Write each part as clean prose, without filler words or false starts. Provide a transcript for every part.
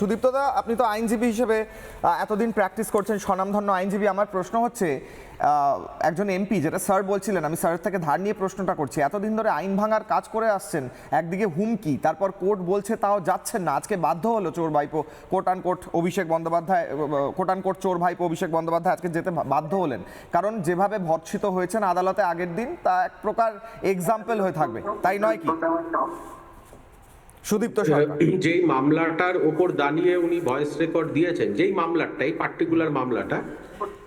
সুদীপ্তদা, আপনি তো আইনজীবী হিসেবে এতদিন প্র্যাকটিস করছেন, স্বনামধন্য আইনজীবী। আমার প্রশ্ন হচ্ছে, একজন এমপি, যেটা স্যার বলছিলেন, আমি স্যারের থেকে ধার নিয়ে প্রশ্নটা করছি, এতদিন ধরে আইন ভাঙার কাজ করে আসছেন, একদিকে হুমকি, তারপর কোর্ট বলছে তাও যাচ্ছেন না, আজকে বাধ্য হলো চোর ভাইপো quote and quote Abhishek Bandyopadhyay, quote and quote চোর ভাইপো অভিষেক বন্দ্যোপাধ্যায় আজকে যেতে বাধ্য হলেন, কারণ যেভাবে ভর্ৎসিত হয়েছেন আদালতে আগের দিন, তা এক প্রকার এক্সাম্পল হয়ে থাকবে, তাই নয় কি? সুদীপ্ত সরকার যেই মামলাটার ওপর দাঁড়িয়ে উনি ভয়েস রেকর্ড দিয়েছেন, যেই মামলাটা, এই পার্টিকুলার মামলাটা,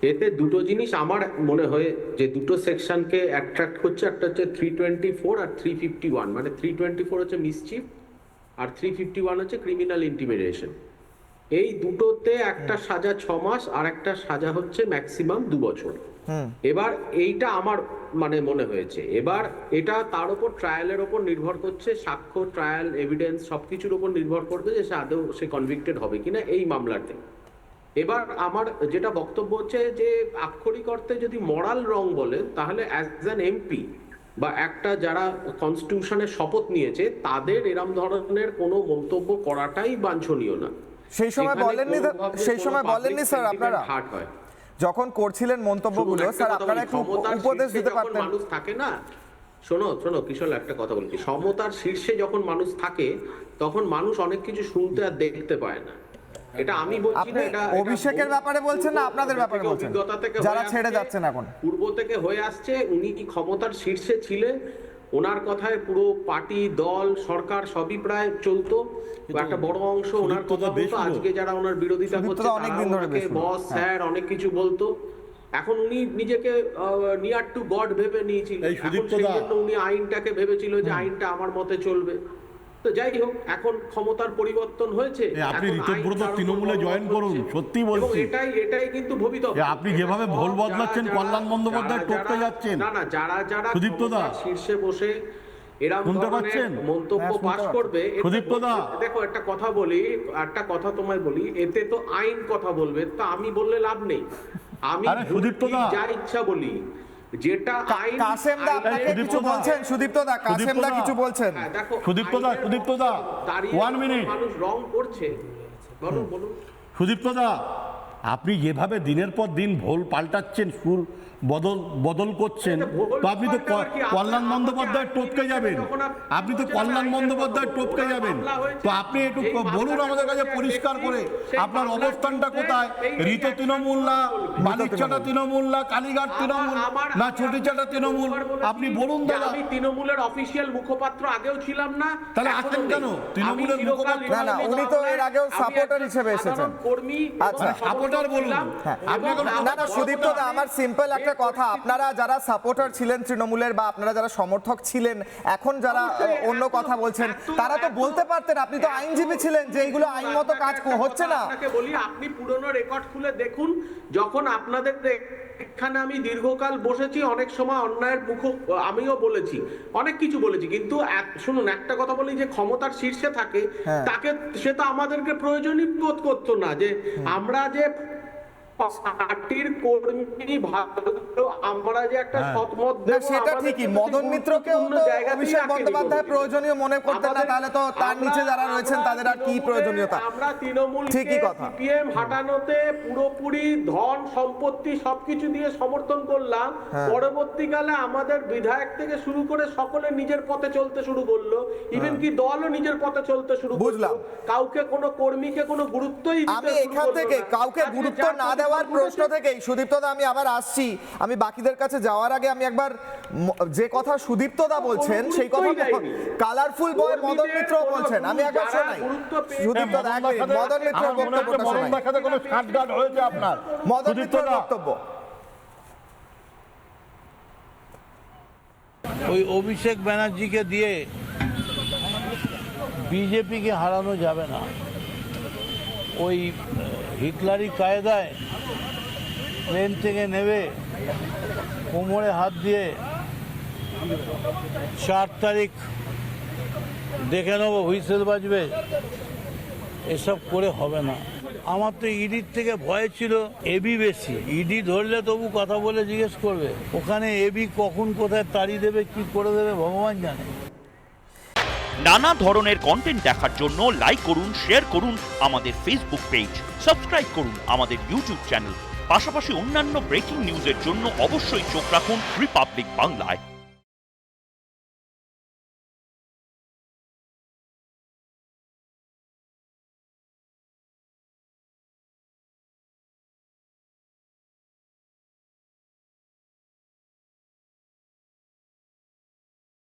এতে দুটো জিনিস আমার মনে হয় যে দুটো সেকশনকে অ্যাট্রাক্ট করছে। একটা হচ্ছে 324 আর 351। মানে 324 হচ্ছে মিসচিফ আর 351 হচ্ছে ক্রিমিনাল ইন্টিমিডেশন। এই দুটোতে একটা সাজা 6 মাস আর একটা সাজা হচ্ছে ম্যাক্সিমাম 2 বছর। এবার এইটা আমার মানে মনে হয়েছে, এবার এটা তার উপর ট্রায়ালের উপর নির্ভর করছে, সাক্ষ্য, ট্রায়াল, এভিডেন্স সবকিছুর উপর নির্ভর করবে যে আদৌ সে কনভিক্টেড হবে কিনা এই মামলাতে। এবার আমার যেটা বক্তব্য হচ্ছে যে আক্ষরিক অর্থে যদি মরাল রং বলে, তাহলে অ্যাজ অ্যান এমপি বা একটা যারা কনস্টিটিউশনের শপথ নিয়েছে, তাদের এরম ধরনের কোনো মন্তব্য করাটাই বাঞ্ছনীয় না। সেই সময় বলেননি স্যার আপনারা যখন করছিলেন মন্তব্যগুলো, স্যার আপনারা একটু উপদেশ দিতে পারতেন। মানুষ থাকে না, শোনো কিশোর, একটা কথা বলছি, সমতার শীর্ষে যখন মানুষ থাকে তখন মানুষ অনেক কিছু শুনতে আর দেখতে পায় না। এটা আমি বলছি না, এটা অভিষেকের ব্যাপারে বলছেন না আপনাদের ব্যাপারে বলছেন, যারা ছেড়ে যাচ্ছেন এখন? পূর্ব থেকে হয়ে আসছে, উনি কি ক্ষমতার শীর্ষে ছিলেন, ওনার কথায় পুরো পার্টি, দল, সরকার সবই প্রায় চলতো, একটা বড় অংশ ওনার কথা বলতো। আজকে যারা ওনার বিরোধিতা করছে তারা বস, স্যার অনেক কিছু বলতো। এখন উনি নিজেকে নিয়ার টু গড ভেবে নিয়েছিল, সেই জন্য উনি আইনটাকে ভেবেছিল যে আইনটা আমার মতে চলবে। তো যাই হোক, এখন ক্ষমতার পরিবর্তন হয়েছে, আপনি ঋতব্রত তৃণমূলে জয়েন করুন, সত্যি বলছি, এটাই কিন্তু ভবিতব্য। আপনি যেভাবে ভোল বদলাচ্ছেন, কল্যাণ বন্দ্যোপাধ্যায় টপকে যাচ্ছেন। না, যারা সুদীপ্তদা শীর্ষে বসে এরকম ধরনের মন্তব্য পাস করবে, দেখো একটা কথা তোমায় বলি, এতে তো আইন কথা বলবে, তো আমি বললে লাভ নেই, আমি যা ইচ্ছা বলি, যেটা আইন। কাসেমদা আপনাকে কিছু বলছেন? সুদীপ্তদা, কাসেমদা কিছু বলছেন? দেখো সুদীপ্তদা 1 মিনিট, মানুষ রং করছে, বলুন। সুদীপ্তদা, আপনি যেভাবে দিনের পর দিন ভোল পাল্টাচ্ছেন, সুর বদল করছেন, তো আপনি তো কল্যাণ বন্দ্যোপাধ্যায় টপকে যাবেন, তো আপনি একটু বলুন আমাদের কাছে পরিষ্কার করে আপনার অবস্থানটা কোথায়। ঋত তৃণমূল না, বালিরচাটা তৃণমূল না, কালীঘাট তৃণমূল না, চটিচাটা তৃণমূল, আপনি বলুন দাদা। আমি তৃণমূলের অফিসিয়াল মুখপাত্র আগেও ছিলাম না, তাহলে আছেন কেন তৃণমূলের মুখপাত্র? না, উনি তো এর আগেও সাপোর্টার হিসেবে এসেছেন। আচ্ছা, সাপোর্টার বলুন। না, সুদীপ্তদা, আমার সিম্পল একটা কথা, আপনারা যারা সাপোর্টার ছিলেন তৃণমূলের, বা আপনারা যারা সমর্থক ছিলেন, এখন যারা অন্য কথা বলছেন, তারা তো বলতে পারতেন, আপনি তো আইনজীবী ছিলেন, যে এইগুলো আইনমতো কাজ হচ্ছে না। আপনাকে বলি, আপনি পুরনো রেকর্ড খুলে দেখুন, যখন আপনাদের এখানে আমি দীর্ঘকাল বসেছি, অনেক সময় অন্যায়ের আমিও বলেছি, অনেক কিছু বলেছি, কিন্তু শুনুন একটা কথা বলি, যে ক্ষমতার শীর্ষে থাকে তাকে, সে তো আমাদেরকে প্রয়োজনই বোধ করতো না, যে আমরা যে পার্টির কর্মী, ভালো আমরা যে একটা সৎমত দেব, সেটা ঠিকই। মদন মিত্রকে অভিষেক বন্দ্যোপাধ্যায় প্রয়োজনীয় মনে করতেন না, তাহলে তো তার নিচে যারা রয়েছেন তাদের আর কি প্রয়োজনীয়তা? আমরা তৃণমূল ঠিকই কথা, সিপিএম হাঁটানোতে পুরোপুরি ধন সম্পত্তি সবকিছু দিয়ে সমর্থন করলাম, পরবর্তীকালে আমাদের বিধায়ক থেকে শুরু করে সকলে নিজের পথে চলতে শুরু করলো, ইভেন কি দলও নিজের পথে চলতে শুরু করলো, কাউকে কোনো কর্মীকে কোনো গুরুত্বই দিতে আমি এখান থেকে কাউকে গুরুত্ব না দেওয়ার প্রশ্ন থেকেই সুদীপ্তদা, আমি আবার আসছি, আমি বাকিদের কাছে যাওয়ার আগে আমি একবার যে কথা সুদীপ্তদা বলছেন সেই কথা কালারফুল বয় মদন মিত্র বলছেন, আমি একবার শোনাই। সুদীপ্তদা, মদন মিত্র বক্তব্যটা শোনাই। কোনো কাটগাট হয়েছে আপনার? মদন মিত্রের বক্তব্য। ওই অভিষেক ব্যানার্জিকে দিয়ে বিজেপিকে হারানো যাবে না। ওই হিটলারি কায়দায় প্লেন থেকে নেমে কোমরে হাত দিয়ে 4 তারিখ দেখে নেবো, হুইসেল বাজবে, এসব করে হবে না। আমার তো ইডির থেকে ভয় ছিল এবি বেশি, ইডি ধরলে তবু কথা বলে জিজ্ঞেস করবে, ওখানে এবি কখন কোথায় তাড়ি দেবে, কি করে দেবে ভগবান জানে। নানা ধরনের কন্টেন্ট দেখার জন্য লাইক করুন, শেয়ার করুন আমাদের ফেসবুক পেজ, সাবস্ক্রাইব করুন আমাদের ইউটিউব চ্যানেল। পাশাপাশি অন্যান্য ব্রেকিং নিউজের জন্য অবশ্যই চোখ রাখুন রিপাবলিক বাংলায়।